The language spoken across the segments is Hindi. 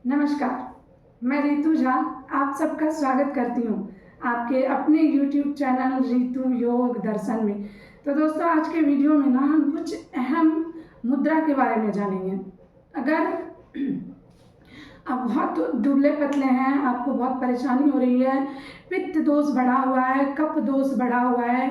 नमस्कार, मैं रितु झा आप सबका स्वागत करती हूँ आपके अपने YouTube चैनल रितु योग दर्शन में। तो दोस्तों, आज के वीडियो में ना हम कुछ अहम मुद्रा के बारे में जानेंगे। अगर आप बहुत दुबले पतले हैं, आपको बहुत परेशानी हो रही है, पित्त दोष बढ़ा हुआ है, कफ दोष बढ़ा हुआ है,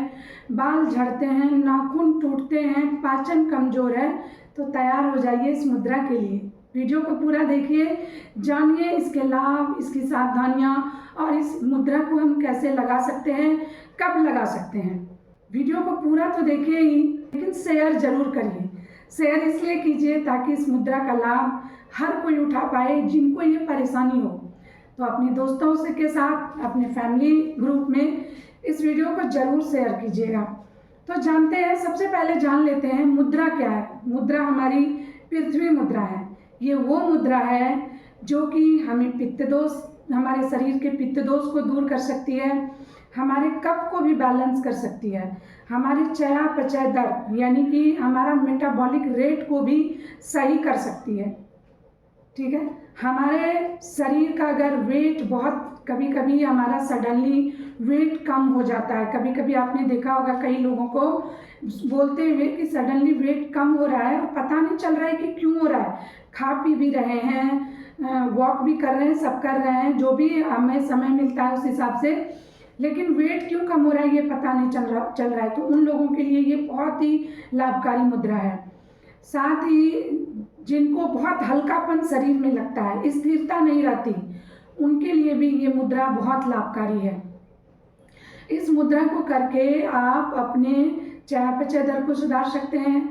बाल झड़ते हैं, नाखून टूटते हैं, पाचन कमजोर है, तो तैयार हो जाइए इस मुद्रा के लिए। वीडियो को पूरा देखिए, जानिए इसके लाभ, इसकी सावधानियां और इस मुद्रा को हम कैसे लगा सकते हैं, कब लगा सकते हैं। वीडियो को पूरा तो देखिए ही, लेकिन शेयर जरूर करिए। शेयर इसलिए कीजिए ताकि इस मुद्रा का लाभ हर कोई उठा पाए जिनको ये परेशानी हो। तो अपने दोस्तों से के साथ, अपने फैमिली ग्रुप में इस वीडियो को जरूर शेयर कीजिएगा। तो जानते हैं, सबसे पहले जान लेते हैं मुद्रा क्या है। मुद्रा हमारी पृथ्वी मुद्रा है। ये वो मुद्रा है जो कि हमें पित्त दोष, हमारे शरीर के पित्त दोष को दूर कर सकती है, हमारे कफ को भी बैलेंस कर सकती है, हमारी चयापचय दर यानी कि हमारा मेटाबॉलिक रेट को भी सही कर सकती है। ठीक है, हमारे शरीर का अगर वेट बहुत, कभी कभी हमारा सडनली वेट कम हो जाता है। कभी कभी आपने देखा होगा कई लोगों को बोलते हुए कि सडनली वेट कम हो रहा है और पता नहीं चल रहा है कि क्यों हो रहा है। खा पी भी रहे हैं, वॉक भी कर रहे हैं, सब कर रहे हैं, जो भी हमें समय मिलता है उस हिसाब से, लेकिन वेट क्यों कम हो रहा है ये पता नहीं चल रहा है। तो उन लोगों के लिए ये बहुत ही लाभकारी मुद्रा है। साथ ही जिनको बहुत हल्कापन शरीर में लगता है, स्थिरता नहीं रहती, उनके लिए भी ये मुद्रा बहुत लाभकारी है। इस मुद्रा को करके आप अपने चयापचय दर को सुधार सकते हैं,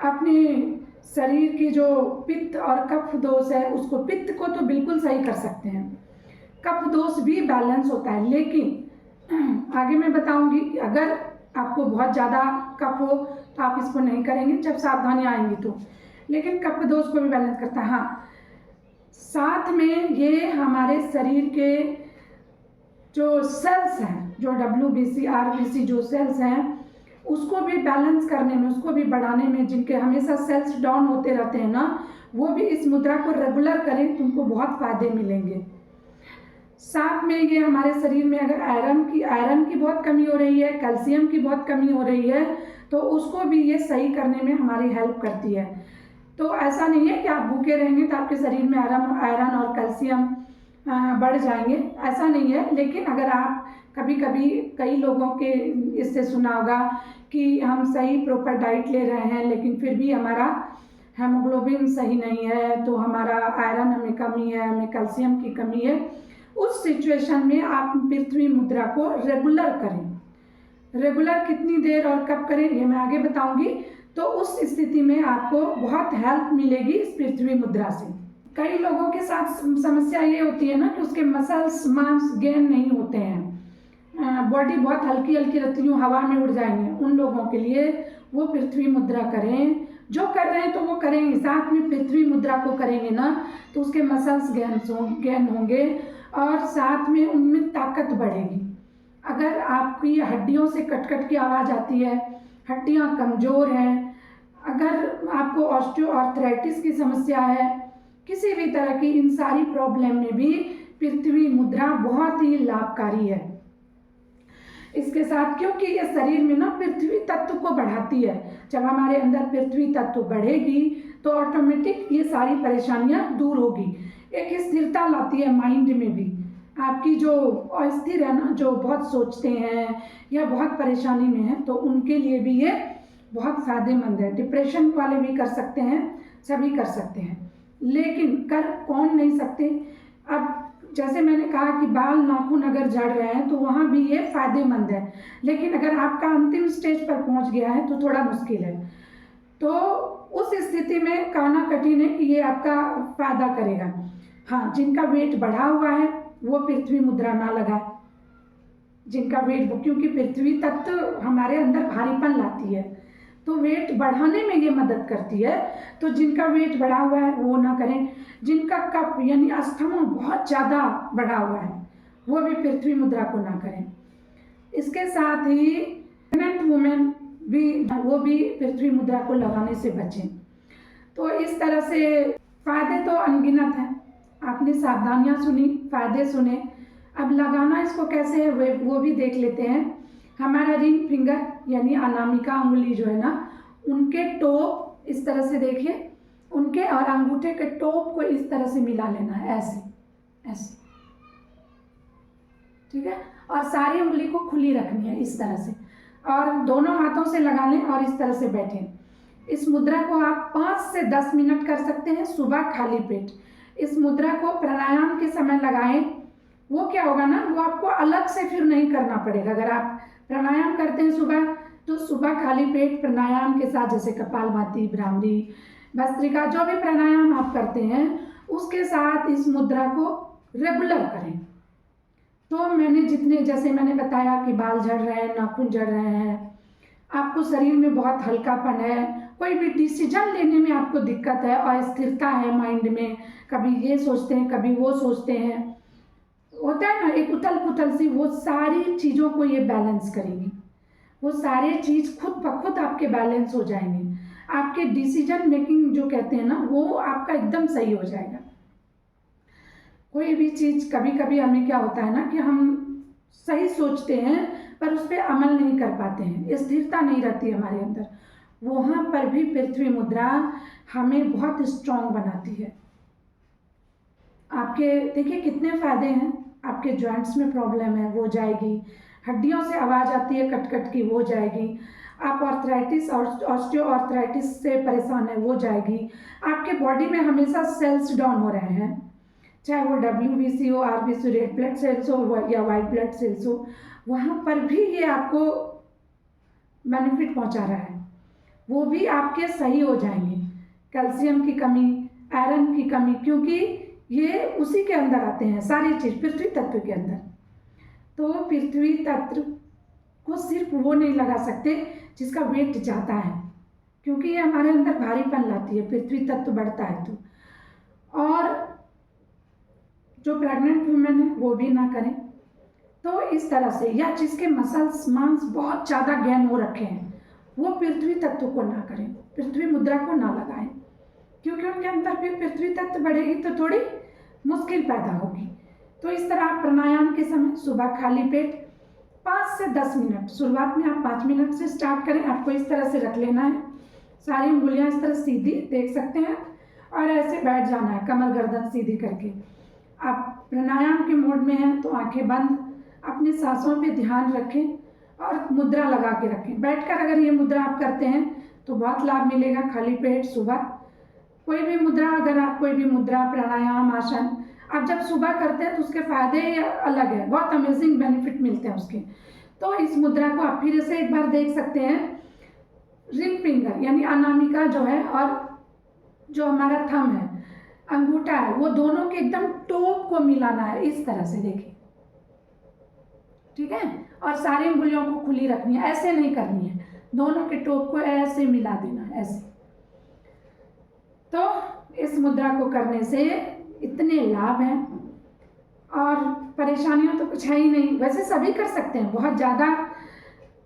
अपने शरीर की जो पित्त और कफ दोष है उसको, पित्त को तो बिल्कुल सही कर सकते हैं, कफ दोष भी बैलेंस होता है। लेकिन आगे मैं बताऊंगी कि अगर आपको बहुत ज़्यादा कफ हो तो आप इसको नहीं करेंगे, जब सावधानियाँ आएंगी तो। लेकिन कफ दोष को भी बैलेंस करता है। हाँ, साथ में ये हमारे शरीर के जो सेल्स हैं, जो WBC RBC जो सेल्स हैं, उसको भी बैलेंस करने में, उसको भी बढ़ाने में, जिनके हमेशा सेल्स डाउन होते रहते हैं ना, वो भी इस मुद्रा को रेगुलर करें तो उनको बहुत फायदे मिलेंगे। साथ में ये हमारे शरीर में अगर आयरन की बहुत कमी हो रही है, कैल्शियम की बहुत कमी हो रही है, तो उसको भी ये सही करने में हमारी हेल्प करती है। तो ऐसा नहीं है कि आप भूखे रहेंगे तो आपके शरीर में आयरन और कैल्शियम बढ़ जाएंगे, ऐसा नहीं है। लेकिन अगर आप कभी कभी, कई लोगों के इससे सुना होगा कि हम सही प्रॉपर डाइट ले रहे हैं लेकिन फिर भी हमारा हेमोग्लोबिन सही नहीं है, तो हमारा आयरन हमें कमी है, हमें कैल्शियम की कमी है, उस सिचुएशन में आप पृथ्वी मुद्रा को रेगुलर करें। रेगुलर कितनी देर और कब करें ये मैं आगे बताऊंगी। तो उस स्थिति में आपको बहुत हेल्प मिलेगी इस पृथ्वी मुद्रा से। कई लोगों के साथ समस्या ये होती है ना कि उसके मसल्स, मांस गेन नहीं होते हैं, बॉडी बहुत हल्की हल्की रहती है, हवा में उड़ जाएंगे। उन लोगों के लिए वो पृथ्वी मुद्रा करें। जो कर रहे हैं तो वो करेंगे, साथ में पृथ्वी मुद्रा को करेंगे ना तो उसके मसल्स गेन होंगे और साथ में उनमें ताकत बढ़ेगी। अगर आपकी हड्डियों से कट की आवाज़ आती है, हड्डियाँ कमज़ोर हैं, अगर आपको ऑस्टियोआर्थराइटिस की समस्या है, किसी भी तरह की, इन सारी प्रॉब्लम में भी पृथ्वी मुद्रा बहुत ही लाभकारी है। इसके साथ, क्योंकि ये शरीर में ना पृथ्वी तत्व को बढ़ाती है, जब हमारे अंदर पृथ्वी तत्व बढ़ेगी तो ऑटोमेटिक ये सारी परेशानियां दूर होगी। एक स्थिरता लाती है माइंड में भी। आपकी जो अस्थिर है ना, जो बहुत सोचते हैं या बहुत परेशानी में है, तो उनके लिए भी ये बहुत फायदेमंद है। डिप्रेशन वाले भी कर सकते हैं, सभी कर सकते हैं, लेकिन कर कौन नहीं सकते। अब जैसे मैंने कहा कि बाल नाखून अगर झड़ रहे हैं तो वहाँ भी ये फायदेमंद है, लेकिन अगर आपका अंतिम स्टेज पर पहुँच गया है तो थोड़ा मुश्किल है। तो उस स्थिति में कहना कठिन है कि ये आपका फायदा करेगा। हाँ, जिनका वेट बढ़ा हुआ है वो पृथ्वी मुद्रा ना लगाए, जिनका वेट, क्योंकि पृथ्वी तत्व हमारे अंदर भारीपन लाती है, तो वेट बढ़ाने में ये मदद करती है। तो जिनका वेट बढ़ा हुआ है वो ना करें। जिनका कफ यानी अस्थमा बहुत ज़्यादा बढ़ा हुआ है वो भी पृथ्वी मुद्रा को ना करें। इसके साथ ही प्रेग्नेंट वुमेन भी, वो भी पृथ्वी मुद्रा को लगाने से बचें। तो इस तरह से फायदे तो अनगिनत हैं। आपने सावधानियां सुनी, फायदे सुने। अब लगाना इसको कैसे है वो भी देख लेते हैं। हमारा रिंग फिंगर यानी अनामिका उंगली जो है ना, उनके टोप इस तरह से देखिए, उनके और अंगूठे के टोप को इस तरह से मिला लेना है, ऐसे ऐसे, ठीक है। और सारी उंगली को खुली रखनी है इस तरह से, और दोनों हाथों से लगा लें और इस तरह से बैठें। इस मुद्रा को आप 5 से 10 मिनट कर सकते हैं सुबह खाली पेट। इस मुद्रा को प्राणायाम के समय लगाएं। वो क्या होगा ना, वो आपको अलग से फिर नहीं करना पड़ेगा। अगर आप प्राणायाम करते हैं सुबह, तो सुबह खाली पेट प्राणायाम के साथ, जैसे कपालभाति, भ्रामरी, भस्त्रिका, जो भी प्राणायाम आप करते हैं उसके साथ इस मुद्रा को रेगुलर करें। तो मैंने जितने, जैसे मैंने बताया कि बाल झड़ रहे हैं, नाखून झड़ रहे हैं, आपको शरीर में बहुत हल्कापन है, कोई भी डिसीजन लेने में आपको दिक्कत है, अस्थिरता है माइंड में, कभी ये सोचते हैं कभी वो सोचते हैं, होता है ना एक उथल पुथल सी, वो सारी चीज़ों को ये बैलेंस करेंगी। वो सारे चीज़ खुद ब खुद आपके बैलेंस हो जाएंगे। आपके डिसीजन मेकिंग जो कहते हैं ना, वो आपका एकदम सही हो जाएगा। कोई भी चीज़, कभी कभी हमें क्या होता है ना कि हम सही सोचते हैं पर उस पर अमल नहीं कर पाते हैं, स्थिरता नहीं रहती हमारे अंदर। वहाँ पर भी पृथ्वी मुद्रा हमें बहुत स्ट्रांग बनाती है। आपके देखिए कितने फायदे हैं। आपके जॉइंट्स में प्रॉब्लम है वो जाएगी, हड्डियों से आवाज़ आती है कट कट की वो जाएगी, आप आर्थराइटिस और ऑस्टियोआर्थराइटिस से परेशान है वो जाएगी, आपके बॉडी में हमेशा सेल्स डाउन हो रहे हैं, चाहे वो WBC हो, RBC, रेड ब्लड सेल्स हो या वाइट ब्लड सेल्स हो, वहाँ पर भी ये आपको बेनिफिट पहुँचा रहा है, वो भी आपके सही हो जाएंगे। कैल्शियम की कमी, आयरन की कमी, क्योंकि ये उसी के अंदर आते हैं सारी चीज़, पृथ्वी तत्व के अंदर। तो पृथ्वी तत्व को सिर्फ वो नहीं लगा सकते जिसका वेट ज़्यादा है, क्योंकि ये हमारे अंदर भारीपन लाती है, पृथ्वी तत्व बढ़ता है तो। और जो प्रेग्नेंट वुमेन है वो भी ना करें। तो इस तरह से, या जिसके मसल्स मांस बहुत ज़्यादा गेन हो रखे हैं, वो पृथ्वी तत्व को ना करें, पृथ्वी मुद्रा को ना लगाएं, क्योंकि उनके अंदर फिर पृथ्वी तत्व बढ़ेगी तो थोड़ी मुश्किल पैदा होगी। तो इस तरह आप प्राणायाम के समय सुबह खाली पेट 5 से 10 मिनट, शुरुआत में आप 5 मिनट से स्टार्ट करें। आपको इस तरह से रख लेना है, सारी उंगलियां इस तरह सीधी देख सकते हैं, और ऐसे बैठ जाना है कमर गर्दन सीधी करके। आप प्राणायाम के मोड में हैं तो आंखें बंद, अपने सांसों पे ध्यान रखें और मुद्रा लगा के रखें। बैठकर अगर ये मुद्रा आप करते हैं तो बहुत लाभ मिलेगा। खाली पेट सुबह कोई भी मुद्रा, अगर आप कोई भी मुद्रा, प्राणायाम, आसन आप जब सुबह करते हैं तो उसके फायदे अलग है, बहुत अमेजिंग बेनिफिट मिलते हैं उसके। तो इस मुद्रा को आप फिर से एक बार देख सकते हैं। रिंग फिंगर यानी अनामिका जो है और जो हमारा थंब है, अंगूठा है, वो दोनों के एकदम टोप को मिलाना है इस तरह से, देखिए, ठीक है। और सारी उंगलियों को खुली रखनी है, ऐसे नहीं करनी है, दोनों के टोप को ऐसे मिला देना है, ऐसे। तो इस मुद्रा को करने से इतने लाभ हैं, और परेशानियां तो कुछ है ही नहीं। वैसे सभी कर सकते हैं, बहुत ज़्यादा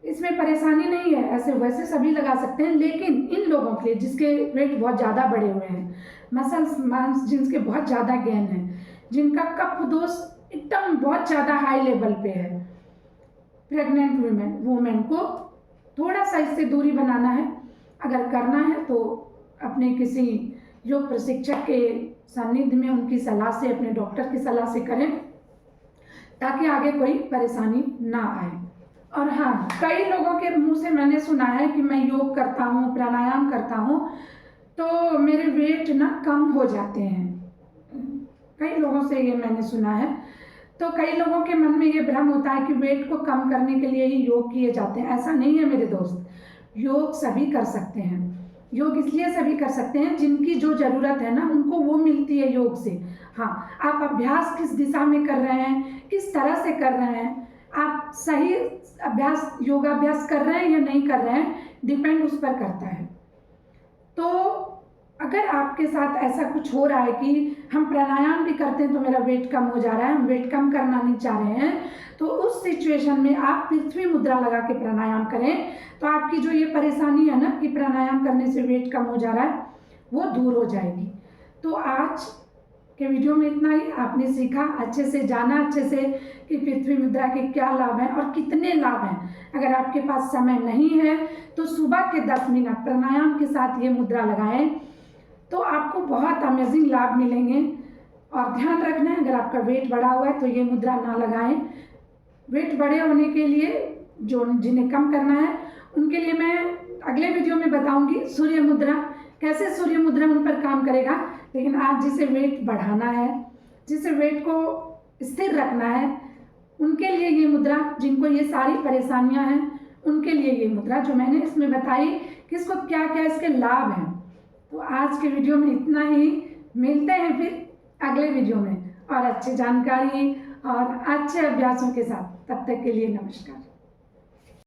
इसमें परेशानी नहीं है, ऐसे वैसे सभी लगा सकते हैं। लेकिन इन लोगों के लिए जिसके वेट बहुत ज़्यादा बढ़े हुए हैं, मसल्स मांस जिनके बहुत ज़्यादा गेन है, जिनका कफ दोष एकदम बहुत ज़्यादा हाई लेवल पे है, प्रेग्नेंट वुमेन को थोड़ा सा इससे दूरी बनाना है। अगर करना है तो अपने किसी योग प्रशिक्षक के सानिध्य में, उनकी सलाह से, अपने डॉक्टर की सलाह से करें, ताकि आगे कोई परेशानी ना आए। और हाँ, कई लोगों के मुंह से मैंने सुना है कि मैं योग करता हूँ, प्राणायाम करता हूँ तो मेरे वेट ना कम हो जाते हैं। कई लोगों से ये मैंने सुना है। तो कई लोगों के मन में ये भ्रम होता है कि वेट को कम करने के लिए ही योग किए जाते हैं। ऐसा नहीं है मेरे दोस्त, योग सभी कर सकते हैं। योग इसलिए सभी कर सकते हैं जिनकी जो ज़रूरत है ना, उनको वो मिलती है योग से। हाँ, आप अभ्यास किस दिशा में कर रहे हैं, किस तरह से कर रहे हैं, आप सही अभ्यास, योगाभ्यास कर रहे हैं या नहीं कर रहे हैं, डिपेंड उस पर करता है। तो अगर आपके साथ ऐसा कुछ हो रहा है कि हम प्राणायाम भी करते हैं तो मेरा वेट कम हो जा रहा है, हम वेट कम करना नहीं चाह रहे हैं, तो उस सिचुएशन में आप पृथ्वी मुद्रा लगा के प्राणायाम करें, तो आपकी जो ये परेशानी है ना कि प्राणायाम करने से वेट कम हो जा रहा है, वो दूर हो जाएगी। तो आज के वीडियो में इतना ही। आपने सीखा, अच्छे से जाना, अच्छे से कि पृथ्वी मुद्रा के क्या लाभ हैं और कितने लाभ हैं। अगर आपके पास समय नहीं है तो सुबह के 10 मिनट प्राणायाम के साथ ये मुद्रा लगाएं तो आपको बहुत अमेजिंग लाभ मिलेंगे। और ध्यान रखना है, अगर आपका वेट बढ़ा हुआ है तो ये मुद्रा ना लगाएं। वेट बढ़े होने के लिए जो जिन्हें कम करना है उनके लिए मैं अगले वीडियो में बताऊंगी सूर्य मुद्रा, कैसे सूर्य मुद्रा उन पर काम करेगा। लेकिन आज जिसे वेट बढ़ाना है, जिसे वेट को स्थिर रखना है, उनके लिए ये मुद्रा, जिनको ये सारी परेशानियां हैं उनके लिए ये मुद्रा जो मैंने इसमें बताई कि इसको क्या क्या इसके लाभ हैं। तो आज के वीडियो में इतना ही। मिलते हैं फिर अगले वीडियो में और अच्छी जानकारी और अच्छे अभ्यासों के साथ। तब तक के लिए नमस्कार।